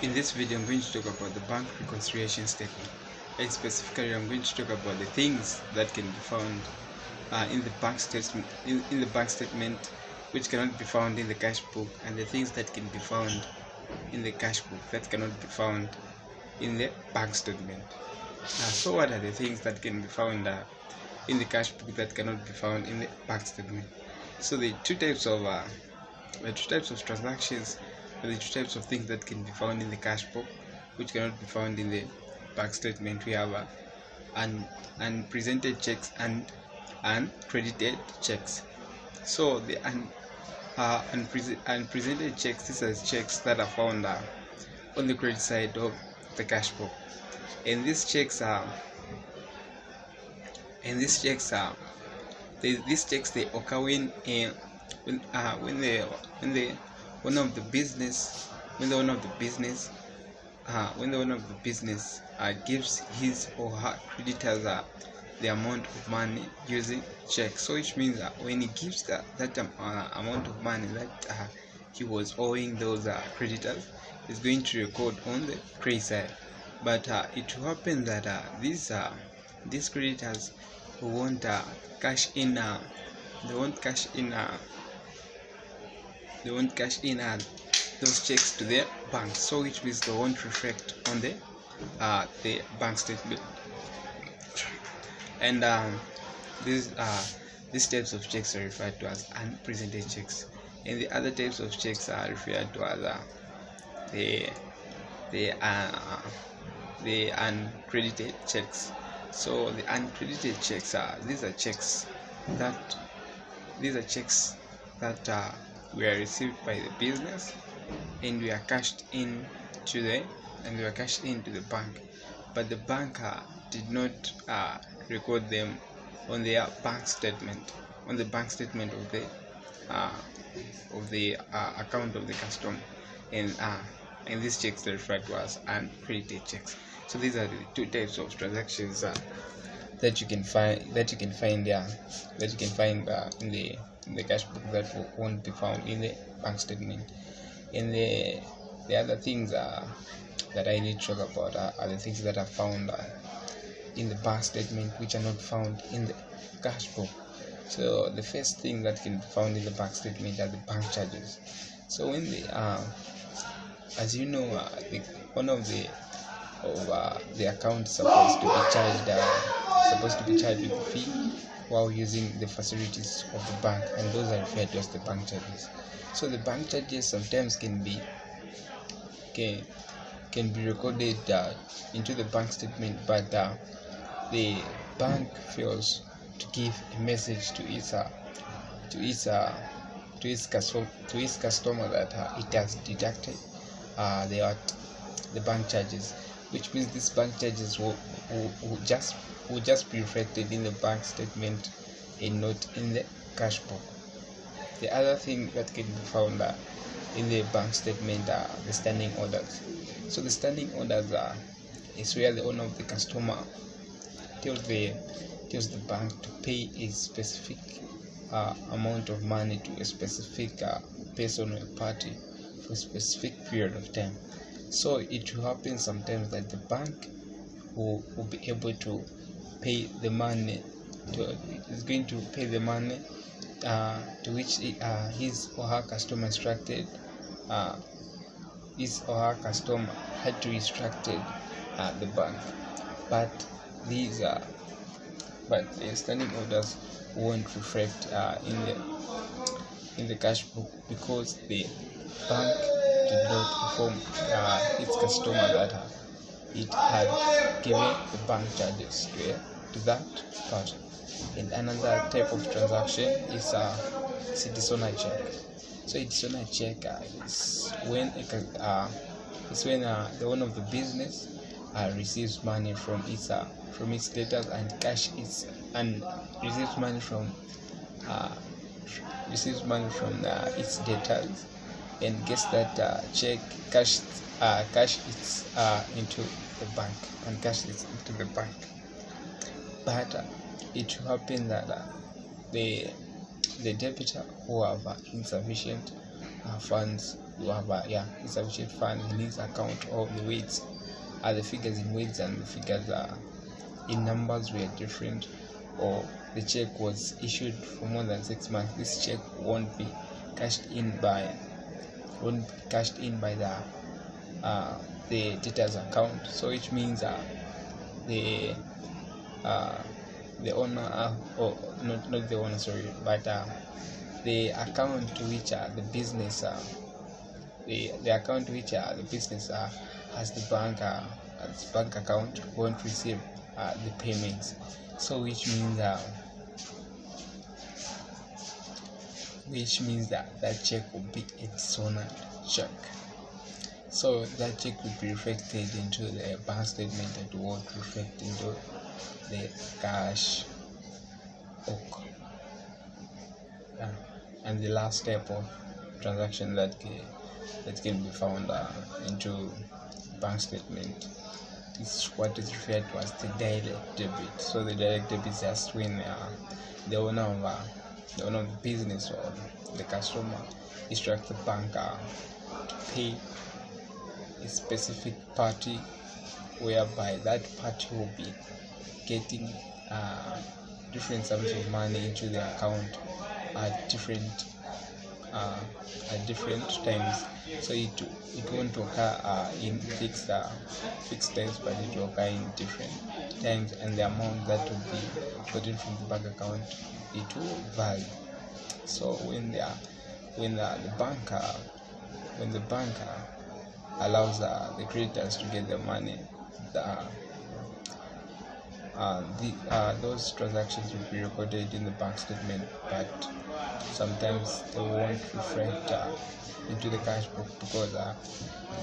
In this video, I'm going to talk about the bank reconciliation statement. And specifically, I'm going to talk about the things that can be found in the bank statement, in the bank statement, which cannot be found in the cash book, and the things that can be found in the cash book that cannot be found in the bank statement. So, what are the things that can be found in the cash book that cannot be found in the bank statement? So, the two types of transactions, the two types of things that can be found in the cash book which cannot be found in the bank statement. We have unpresented checks and uncredited checks. So the unpresented checks, these are checks that are found on the credit side of the cash book, and these checks they occur when the owner of the business gives his or her creditors the amount of money using check. So which means that when he gives that amount of money that he was owing those creditors, is going to record on the credit side. But it will happen that these creditors who won't cash in those checks to their bank, so which means they won't reflect on the bank statement. And these types of checks are referred to as unpresented checks, and the other types of checks are referred to as the uncredited checks. So the uncredited checks these are checks that were received by the business and we are cashed into the bank, but the bank did not record them on their bank statement, of the account of the customer, and these checks are referred to as uncredited checks. So these are the two types of transactions that you can find in the cash book that won't be found in the bank statement. And the other things that I need to talk about are the things that are found in the bank statement which are not found in the cash book. So the first thing that can be found in the bank statement are the bank charges. So when as you know, one of the account is supposed to be charged with a fee while using the facilities of the bank, and those are referred to as the bank charges. So the bank charges sometimes can be recorded into the bank statement, but the bank fails to give a message to its customer that it has deducted the bank charges, which means these bank charges will just be reflected in the bank statement and not in the cash book. The other thing that can be found in the bank statement are the standing orders. So the standing orders is where the owner of the customer tells the bank to pay a specific amount of money to a specific person or party for a specific period of time. So it will happen sometimes that the bank will be able to pay the money is going to pay the money to which his or her customer instructed his or her customer had to instructed the bank, but the standing orders won't reflect in the cash book because the bank did not inform its customer that it had given the bank charges to that part. And another type of transaction is a citizen check. So citizen check is when the owner of the business receives money from its debtors and receives money from its debtors and gets that check cashed into the bank and cashed it into the bank. But it will happen that the debitor who have insufficient funds you have a insufficient fund in this account, or the weights the figures in weights and the figures in numbers were different, or the check was issued for more than 6 months, this check won't be cashed in by the debtor's account. So which means the owner, or not the owner, sorry, but the account to which the business the account to which the business has the bank account won't receive the payments. So which means that check will be a dishonored check. So that check will be reflected into the bank statement and won't reflect into the cash book. And the last step of transaction that can be found into bank statement is what is referred to as the direct debit. So the direct debit is just when the owner of the business or the customer instructs the bank to pay a specific party, whereby that party will be getting different sums of money into the account at different times. So it won't occur in fixed times, but it will occur in different times, and the amount that will be gotten from the bank account, it will vary. So when the bank allows the creditors to get the money, those transactions will be recorded in the bank statement, but sometimes they won't reflect into the cash book, because the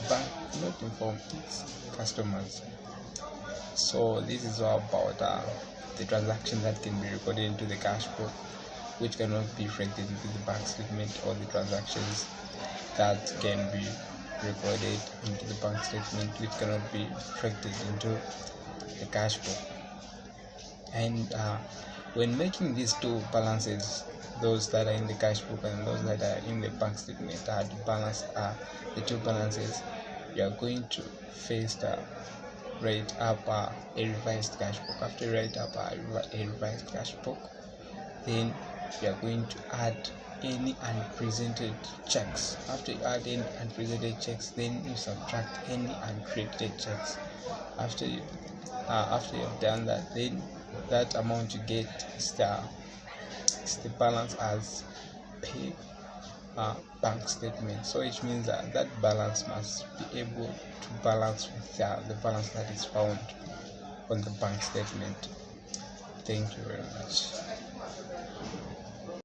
bank will not inform its customers. So this is all about the transaction that can be recorded into the cash book, which cannot be reflected into the bank statement, or the transactions that can be recorded into the bank statement which cannot be reflected into the cash book. And when making these two balances, those that are in the cash book and those that are in the bank statement, to balance the two balances, you are going to first write up a revised cash book. After you write up a revised cash book, then you are going to add any unpresented checks. After you add any unpresented checks, then you subtract any uncredited checks. After you've done that, then that amount you get is the balance as per bank statement. So it means that balance must be able to balance with the balance that is found on the bank statement. Thank you very much.